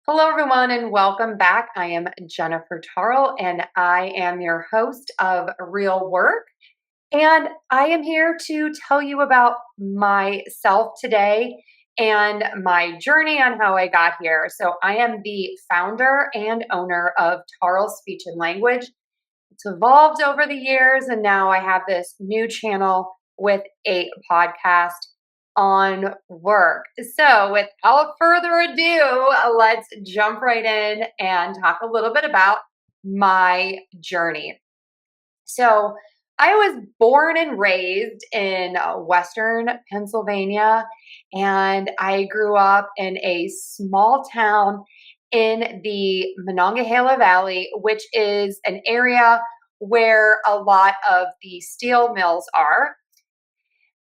Hello, everyone, and welcome back. I am Jennifer Tarle, and I am your host of Real Work. And I am here to tell you about myself today and my journey on how I got here. So, I am the founder and owner of Tarle Speech and Language. It's evolved over the years, and now I have this new channel with a podcast on work. So, without further ado, let's jump right in and talk a little bit about my journey. So, I was born and raised in Western Pennsylvania, and I grew up in a small town in the Monongahela Valley, which is an area where a lot of the steel mills are.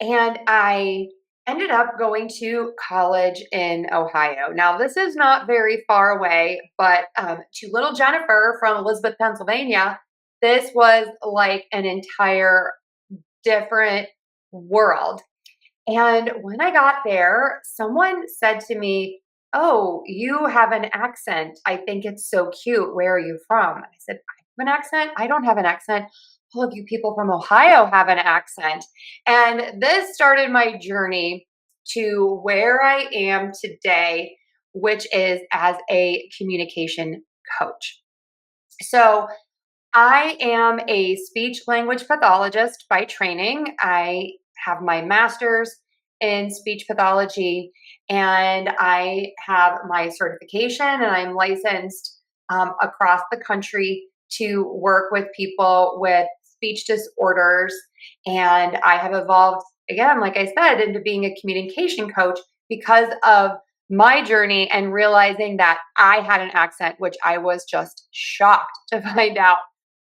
And I ended up going to college in Ohio. Now, this is not very far away, but to little Jennifer from Elizabeth, Pennsylvania, this was like an entire different world. And when I got there, someone said to me, "Oh, you have an accent. I think it's so cute. Where are you from?" I said, "I have an accent? I don't have an accent. All of you people from Ohio have an accent." And this started my journey to where I am today, which is as a communication coach. So, I am a speech language pathologist by training. I have my master's in speech pathology, and I have my certification, and I'm licensed across the country to work with people with speech disorders. And I have evolved, again, like I said, into being a communication coach because of my journey and realizing that I had an accent, which I was just shocked to find out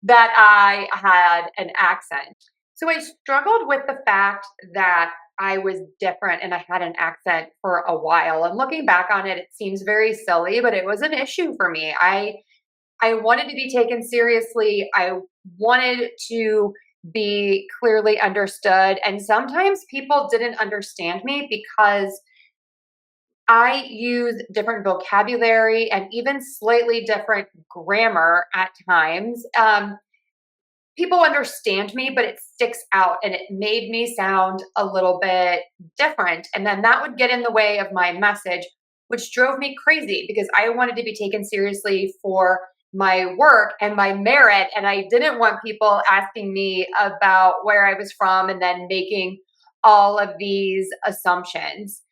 that I had an accent. So I struggled with the fact that I was different and I had an accent for a while. And looking back on it, it seems very silly, but it was an issue for me. I wanted to be taken seriously. I wanted to be clearly understood. And sometimes people didn't understand me because I use different vocabulary and even slightly different grammar at times. People understand me, but it sticks out and it made me sound a little bit different. And then that would get in the way of my message, which drove me crazy because I wanted to be taken seriously for my work and my merit. And I didn't want people asking me about where I was from and then making all of these assumptions.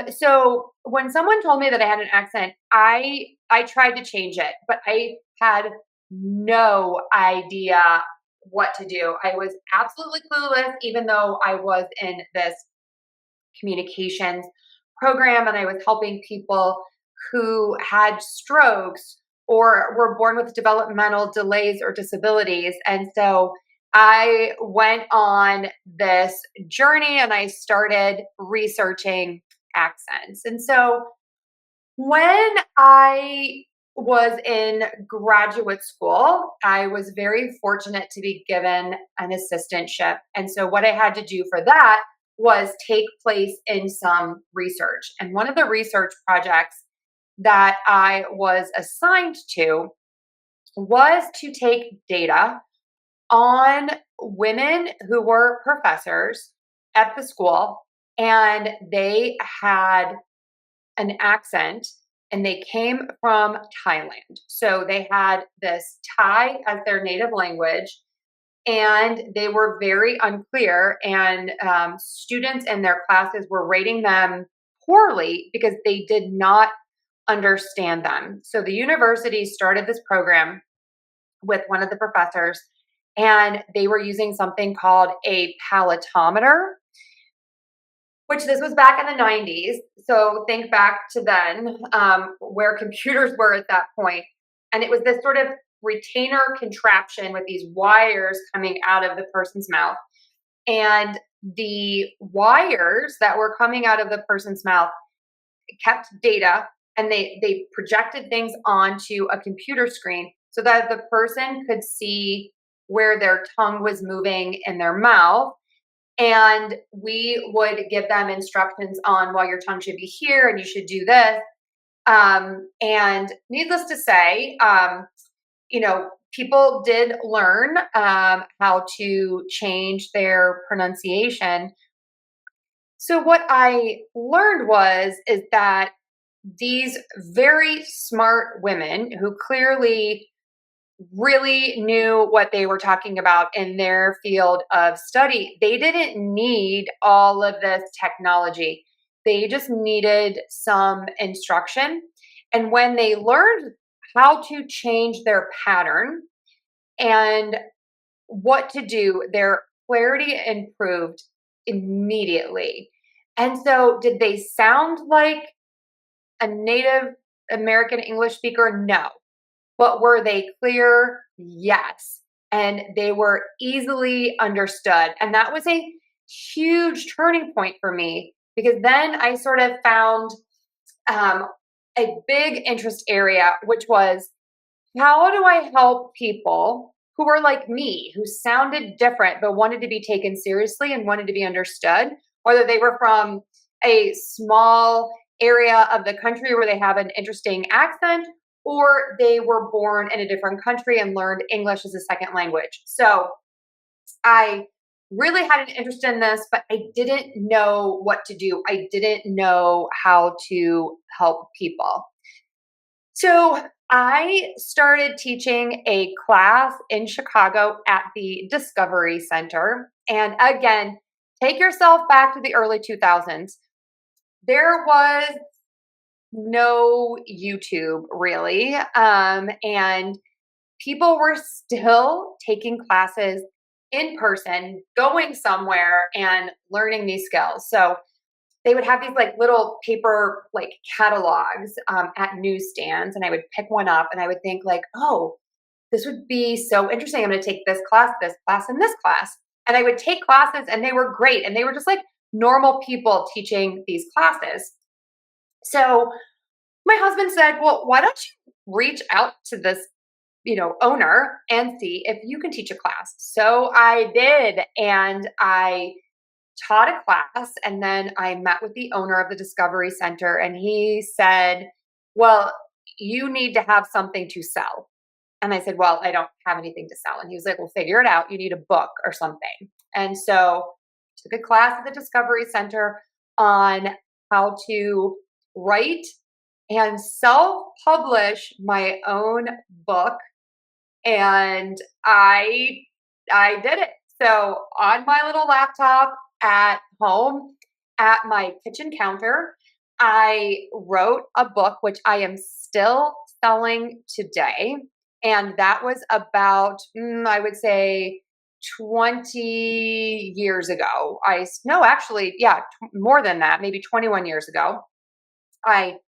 So when someone told me that I had an accent, I tried to change it, but I had no idea what to do. I was absolutely clueless, even though I was in this communications program and I was helping people who had strokes or were born with developmental delays or disabilities. And so I went on this journey and I started researching accents. And so when I was in graduate school, I was very fortunate to be given an assistantship. And so, what I had to do for that was take place in some research. And one of the research projects that I was assigned to was to take data on women who were professors at the school and they had an accent and they came from Thailand. So they had this Thai as their native language and they were very unclear. And students in their classes were rating them poorly because they did not understand them. So the university started this program with one of the professors and they were using something called a palatometer, which this was back in the 90s. So think back to then, where computers were at that point. And it was this sort of retainer contraption with these wires coming out of the person's mouth. And the wires that were coming out of the person's mouth kept data and they projected things onto a computer screen so that the person could see where their tongue was moving in their mouth. And we would give them instructions on, well, your tongue should be here and you should do this. And needless to say, people did learn how to change their pronunciation. So what I learned is that these very smart women who clearly really knew what they were talking about in their field of study, they didn't need all of this technology. They just needed some instruction. And when they learned how to change their pattern and what to do, their clarity improved immediately. And so, did they sound like a native American English speaker? No. But were they clear? Yes. And they were easily understood. And that was a huge turning point for me because then I sort of found a big interest area, which was how do I help people who were like me, who sounded different, but wanted to be taken seriously and wanted to be understood, whether they were from a small area of the country where they have an interesting accent, or they were born in a different country and learned English as a second language. So I really had an interest in this, but I didn't know what to do. I didn't know how to help people. So I started teaching a class in Chicago at the Discovery Center. And again, take yourself back to the early 2000s. There was no YouTube really. And people were still taking classes in person, going somewhere and learning these skills. So they would have these like little paper like catalogs at newsstands, and I would pick one up and I would think like, oh, this would be so interesting. I'm going to take this class, and this class. And I would take classes and they were great. And they were just like normal people teaching these classes. So my husband said, well, why don't you reach out to this, owner and see if you can teach a class. So I did. And I taught a class, and then I met with the owner of the Discovery Center, and he said, well, you need to have something to sell. And I said, well, I don't have anything to sell. And he was like, well, figure it out. You need a book or something. And so I took a class at the Discovery Center on how to write and self-publish my own book. And I did it. So on my little laptop at home, at my kitchen counter, I wrote a book, which I am still selling today. And that was about, I would say, 20 years ago. More than that, maybe 21 years ago. I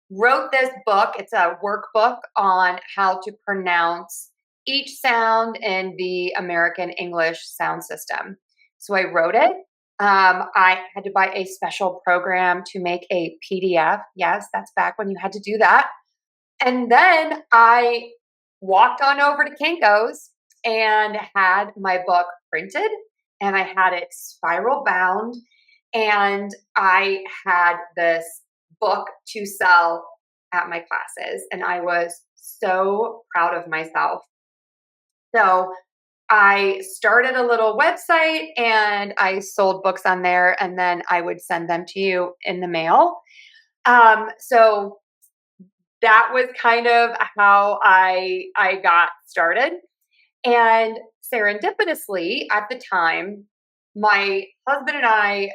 wrote this book. It's a workbook on how to pronounce each sound in the American English sound system. So I wrote it. I had to buy a special program to make a PDF. Yes, that's back when you had to do that. And then I walked on over to Kinko's and had my book printed, and I had it spiral bound, and I had this book to sell at my classes, and I was so proud of myself. So I started a little website and I sold books on there, and then I would send them to you in the mail. So that was kind of how I got started. And serendipitously, at the time, my husband and I,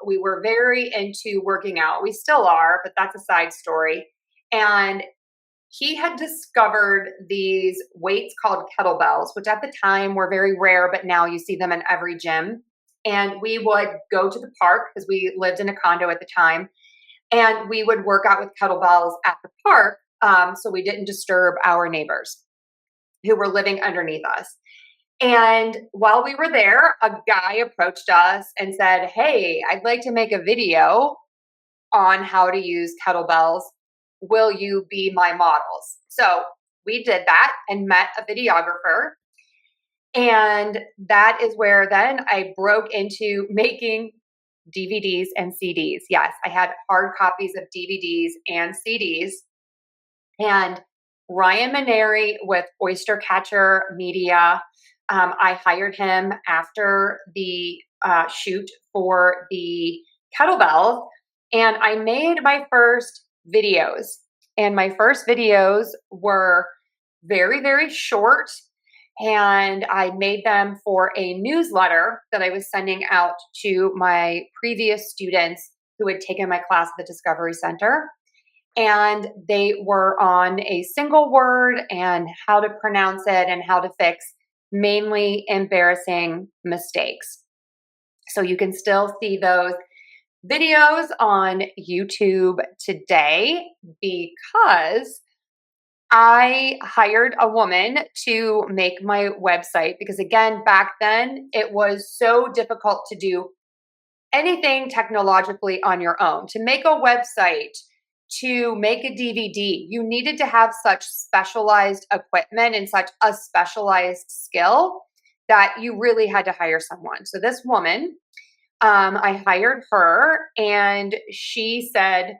we were very into working out. We still are, but that's a side story. And he had discovered these weights called Kettlebells, which at the time were very rare, but now you see them in every gym. And we would go to the park because we lived in a condo at the time, and we would work out with kettlebells at the park, so we didn't disturb our neighbors who were living underneath us. And while we were there, a guy approached us and said, hey, I'd like to make a video on how to use kettlebells. Will you be my models? So we did that and met a videographer. And that is where then I broke into making DVDs and CDs. Yes, I had hard copies of DVDs and CDs. And Ryan Maneri with Oystercatcher Media, I hired him after the shoot for the Kettlebells, and I made my first videos. And my first videos were very, very short, and I made them for a newsletter that I was sending out to my previous students who had taken my class at the Discovery Center. And they were on a single word and how to pronounce it and how to fix mainly embarrassing mistakes. So you can still see those videos on YouTube today because I hired a woman to make my website because, again, back then it was so difficult to do anything technologically on your own. To make a website, to make a DVD, you needed to have such specialized equipment and such a specialized skill that you really had to hire someone. So this woman, I hired her, and she said,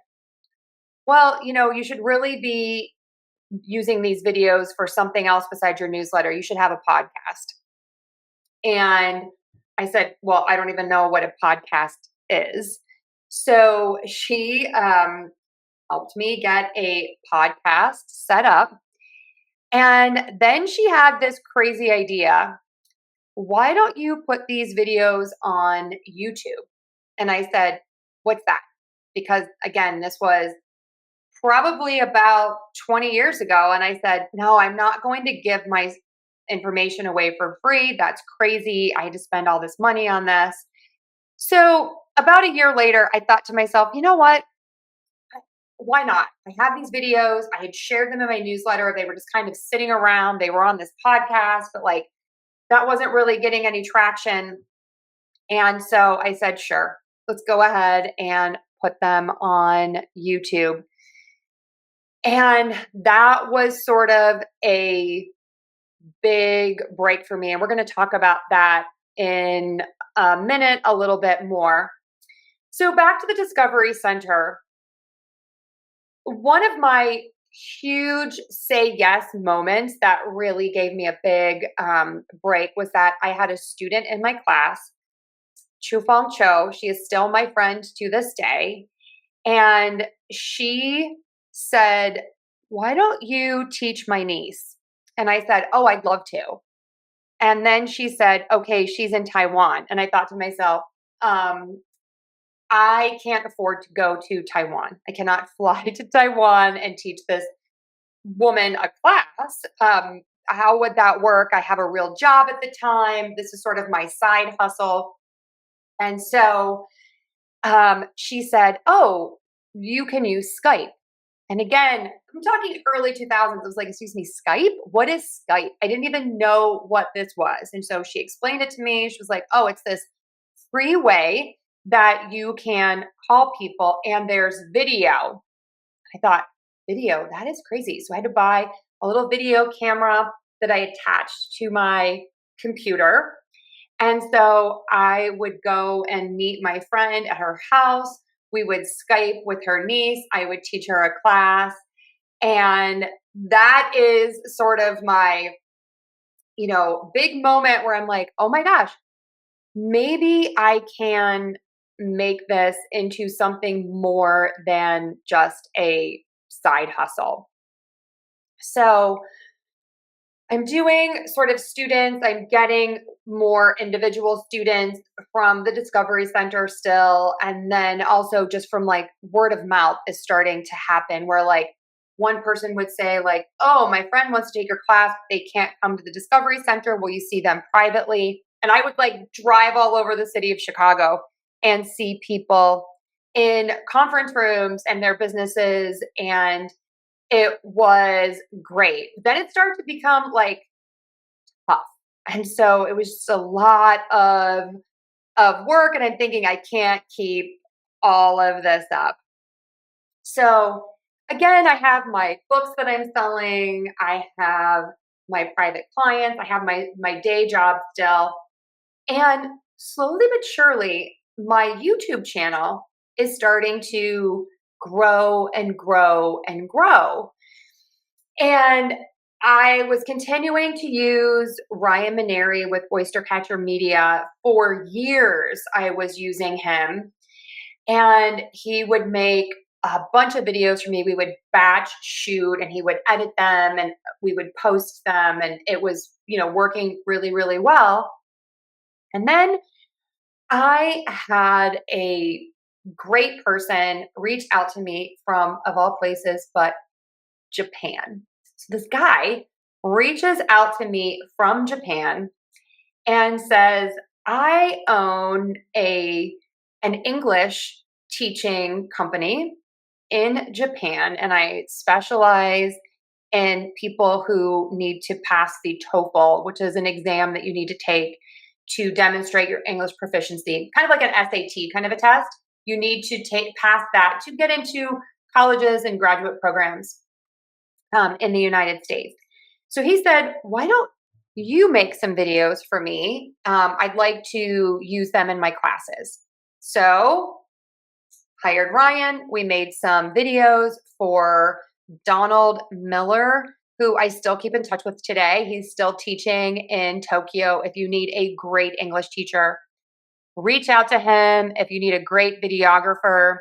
well, you should really be using these videos for something else besides your newsletter. You should have a podcast. And I said, well, I don't even know what a podcast is. So she helped me get a podcast set up. And then she had this crazy idea. Why don't you put these videos on YouTube? And I said, what's that? Because again, this was probably about 20 years ago. And I said, no, I'm not going to give my information away for free. That's crazy. I had to spend all this money on this. So about a year later, I thought to myself, you know what? Why not? I have these videos. I had shared them in my newsletter. They were just kind of sitting around. They were on this podcast, but that wasn't really getting any traction. And so I said, sure, let's go ahead and put them on YouTube. And that was sort of a big break for me. And we're going to talk about that in a minute, a little bit more. So back to the Discovery Center. One of my huge say yes moments that really gave me a big break was that I had a student in my class, Chufeng Cho. She is still my friend to this day. And she said, why don't you teach my niece? And I said, oh, I'd love to. And then she said, okay, she's in Taiwan. And I thought to myself, I can't afford to go to Taiwan. I cannot fly to Taiwan and teach this woman a class. How would that work? I have a real job at the time. This is sort of my side hustle. And so she said, oh, you can use Skype. And again, I'm talking early 2000s. I was like, excuse me, Skype? What is Skype? I didn't even know what this was. And so she explained it to me. She was like, oh, it's this free way that you can call people and there's video. I thought, video? That is crazy. So I had to buy a little video camera that I attached to my computer. And so I would go and meet my friend at her house. We would Skype with her niece. I would teach her a class. And that is sort of my, big moment where I'm like, oh my gosh, maybe I can make this into something more than just a side hustle. So I'm doing sort of students, I'm getting more individual students from the Discovery Center still. And then also just from word of mouth is starting to happen where one person would say oh, my friend wants to take your class. They can't come to the Discovery Center. Will you see them privately? And I would drive all over the city of Chicago and see people in conference rooms and their businesses. And it was great. Then it started to become tough. And so it was just a lot of work. And I'm thinking I can't keep all of this up. So again, I have my books that I'm selling. I have my private clients. I have my day job still. And slowly but surely, my YouTube channel is starting to grow and grow and grow. And I was continuing to use Ryan Maneri with Oystercatcher Media for years. I was using him, and he would make a bunch of videos for me. We would batch shoot, and he would edit them, and we would post them, and it was, working really, really well. And then I had a great person reach out to me from, of all places, but Japan. So this guy reaches out to me from Japan and says, I own an English teaching company in Japan, and I specialize in people who need to pass the TOEFL, which is an exam that you need to take to demonstrate your English proficiency, kind of like an SAT kind of a test. You need to pass that to get into colleges and graduate programs in the United States. So he said, why don't you make some videos for me? I'd like to use them in my classes. So hired Ryan. We made some videos for Donald Miller, who I still keep in touch with today. He's still teaching in Tokyo. If you need a great English teacher, reach out to him. If you need a great videographer,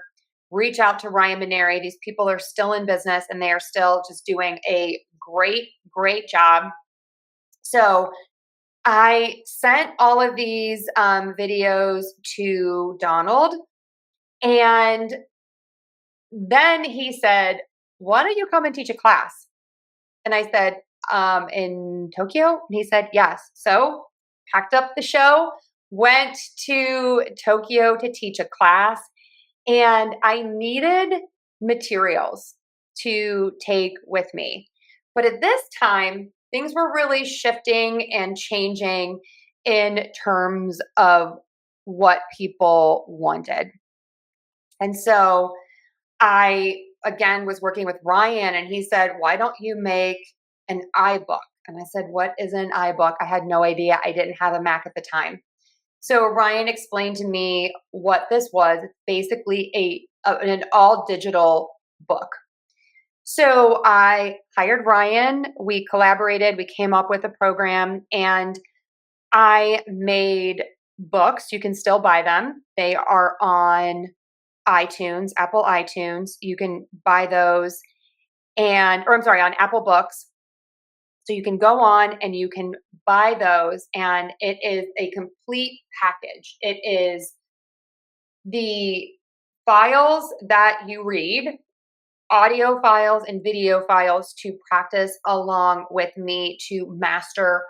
reach out to Ryan Maneri. These people are still in business, and they are still just doing a great, great job. So I sent all of these videos to Donald, and then he said, why don't you come and teach a class? And I said, in Tokyo? And he said, yes. So packed up the show, went to Tokyo to teach a class, and I needed materials to take with me. But at this time, things were really shifting and changing in terms of what people wanted. And so I, again, was working with Ryan, and he said, why don't you make an iBook? And I said, what is an iBook? I had no idea. I didn't have a Mac at the time. So Ryan explained to me what this was. It's basically an all digital book. So I hired Ryan. We collaborated. We came up with a program, and I made books. You can still buy them. They are on iTunes, Apple iTunes. You can buy those, on Apple Books. So you can go on and you can buy those, and it is a complete package. It is the files that you read, audio files and video files to practice along with me to master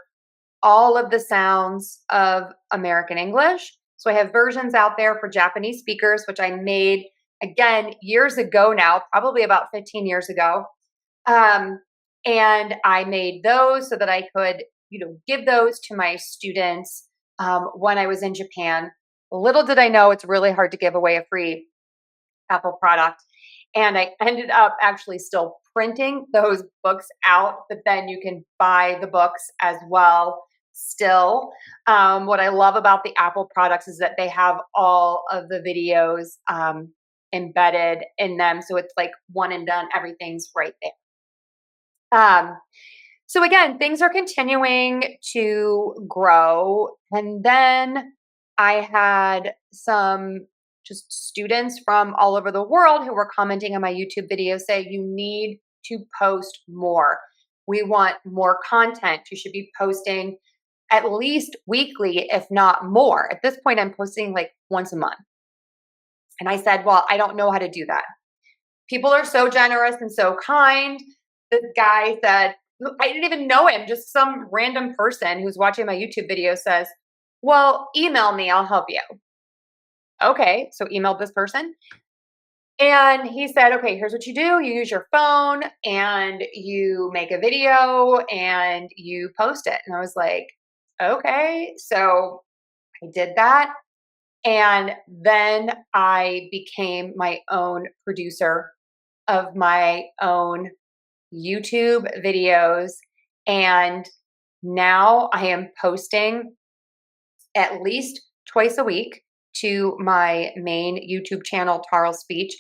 all of the sounds of American English. So I have versions out there for Japanese speakers, which I made, again, years ago now, probably about 15 years ago. And I made those so that I could, give those to my students when I was in Japan. Little did I know, it's really hard to give away a free Apple product. And I ended up actually still printing those books out, but then you can buy the books as well still. What I love about the Apple products is that they have all of the videos embedded in them. So it's like one and done, everything's right there. So again, things are continuing to grow. And then I had some just students from all over the world who were commenting on my YouTube videos say, you need to post more. We want more content. You should be posting at least weekly, if not more. At this point, I'm posting like once a month. And I said, well, I don't know how to do that. People are so generous and so kind. This guy said, I didn't even know him, just some random person who's watching my YouTube video says, well, email me, I'll help you. Okay, so emailed this person. And he said, okay, here's what you do. You use your phone and you make a video and you post it. And I was like, okay. So I did that. And then I became my own producer of my own YouTube videos. And now I am posting at least twice a week to my main YouTube channel, Tarle Speech,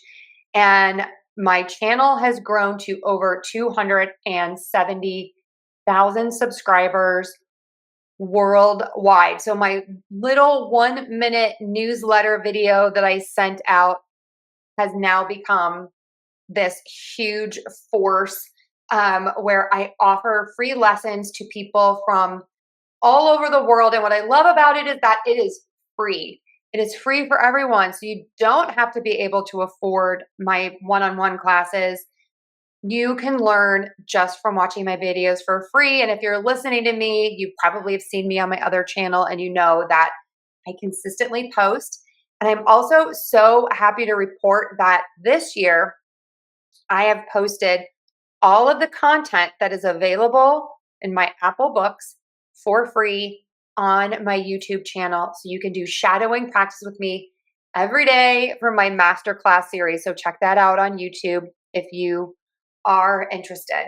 and my channel has grown to over 270,000 subscribers worldwide. So my little 1-minute newsletter video that I sent out has now become this huge force where I offer free lessons to people from all over the world. And what I love about it is that it is free. It is free for everyone. So you don't have to be able to afford my one-on-one classes. You can learn just from watching my videos for free. And if you're listening to me, you probably have seen me on my other channel and you know that I consistently post. And I'm also so happy to report that this year I have posted all of the content that is available in my Apple Books for free on my YouTube channel. So you can do shadowing practice with me every day for my masterclass series. So check that out on YouTube if you are interested.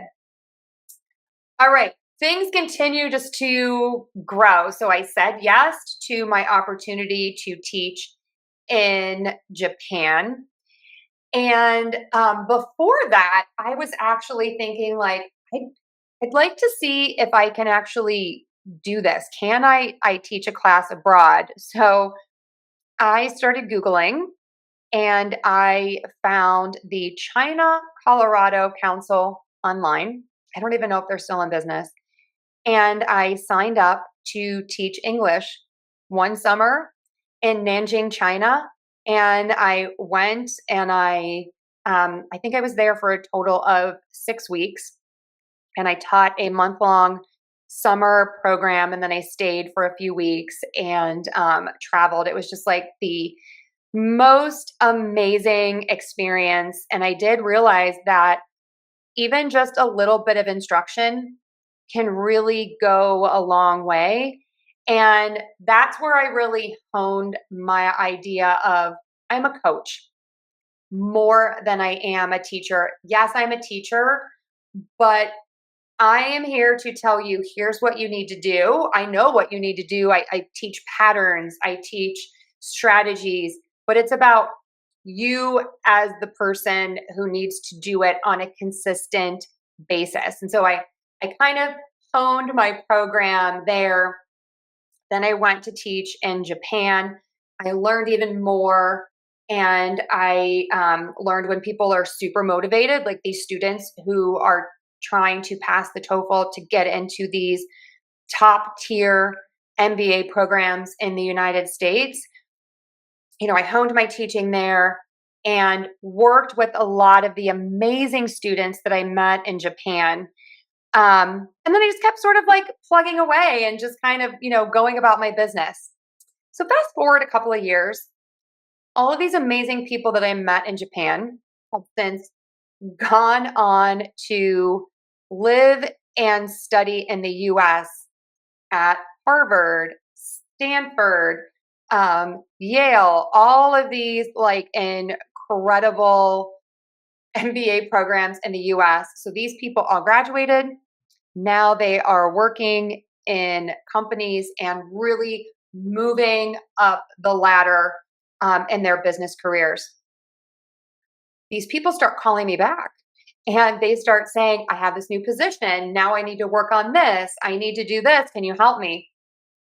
All right, things continue just to grow. So I said yes to my opportunity to teach in Japan. And before that, I was actually thinking like, I'd like to see if I can actually do this. Can I teach a class abroad? So I started Googling and I found the China Colorado Council online. I don't even know if they're still in business. And I signed up to teach English one summer in Nanjing, China. And I went and I think I was there for a total of 6 weeks. And I taught a month-long summer program. And then I stayed for a few weeks and traveled. It was just like the most amazing experience. And I did realize that even just a little bit of instruction can really go a long way. And that's where I really honed my idea of I'm a coach more than I am a teacher. Yes, I'm a teacher, but I am here to tell you here's what you need to do. I know what you need to do. I teach patterns, I teach strategies, but it's about you as the person who needs to do it on a consistent basis. And so I kind of honed my program there. Then I went to teach in Japan. I learned even more. And I learned when people are super motivated, like these students who are trying to pass the TOEFL to get into these top tier MBA programs in the United States. I honed my teaching there and worked with a lot of the amazing students that I met in Japan. And then I just kept sort of like plugging away and just kind of, going about my business. So fast forward a couple of years, all of these amazing people that I met in Japan have since gone on to live and study in the US at Harvard, Stanford, Yale, all of these like incredible MBA programs in the US. So these people all graduated. Now they are working in companies and really moving up the ladder in their business careers. These people start calling me back and they start saying, I have this new position. Now I need to work on this. I need to do this. Can you help me?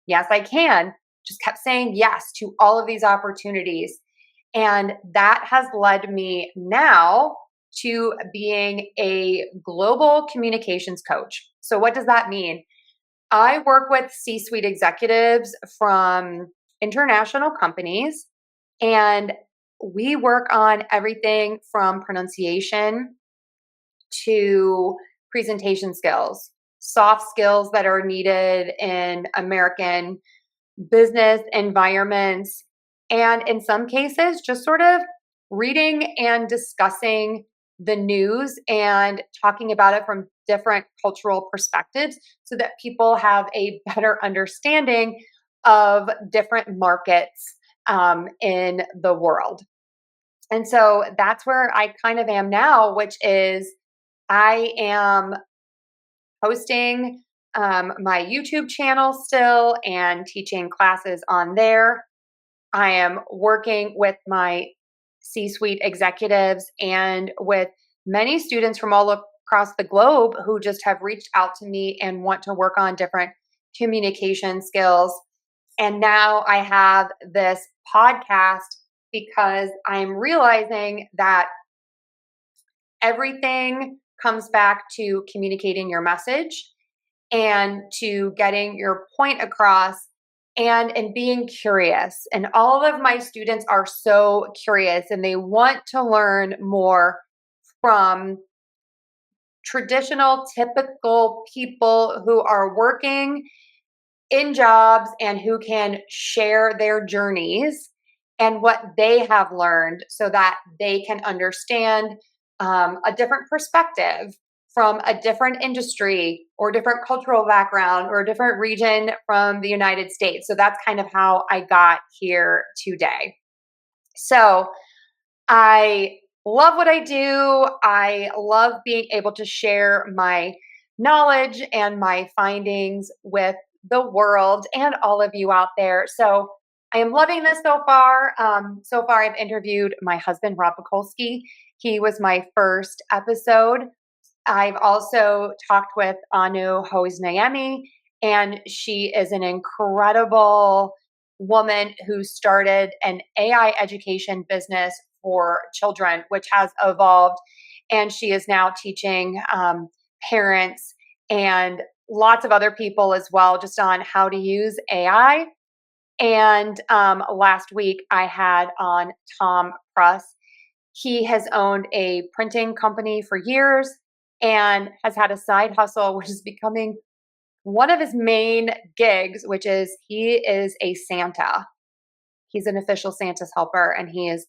Yes, I can. Just kept saying yes to all of these opportunities. And that has led me now to being a global communications coach. So what does that mean? I work with C-suite executives from international companies, and we work on everything from pronunciation to presentation skills, soft skills that are needed in American business environments, and in some cases, just sort of reading and discussing the news and talking about it from different cultural perspectives so that people have a better understanding of different markets in the world. And so that's where I kind of am now, which is I am hosting my YouTube channel still and teaching classes on there. I am working with my C-suite executives and with many students from all across the globe who just have reached out to me and want to work on different communication skills. And now I have this podcast because I'm realizing that everything comes back to communicating your message and to getting your point across and being curious. And all of my students are so curious and they want to learn more from traditional, typical people who are working in jobs and who can share their journeys and what they have learned so that they can understand a different perspective from a different industry or different cultural background or a different region from the United States. So that's kind of how I got here today. So I love what I do. I love being able to share my knowledge and my findings with the world and all of you out there. So I am loving this so far. So far, I've interviewed my husband, Rob Pakulski. He was my first episode. I've also talked with Anu Hazenami, and she is an incredible woman who started an AI education business for children, which has evolved. And she is now teaching parents and lots of other people as well, just on how to use AI. And last week I had on Tom Pruss. He has owned a printing company for years and has had a side hustle, which is becoming one of his main gigs, which is he is a Santa. He's an official Santa's helper, and he is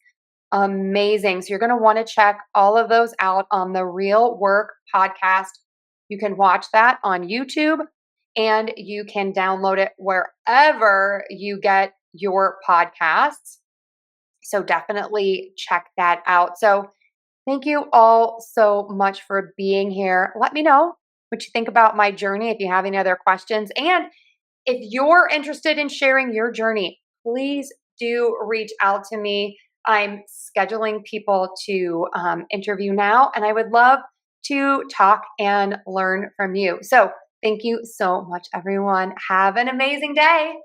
amazing. So you're going to want to check all of those out on the Real Work podcast. You can watch that on YouTube and you can download it wherever you get your podcasts. So definitely check that out. So thank you all so much for being here. Let me know what you think about my journey if you have any other questions. And if you're interested in sharing your journey, please do reach out to me. I'm scheduling people to interview now, and I would love to talk and learn from you. So thank you so much, everyone. Have an amazing day.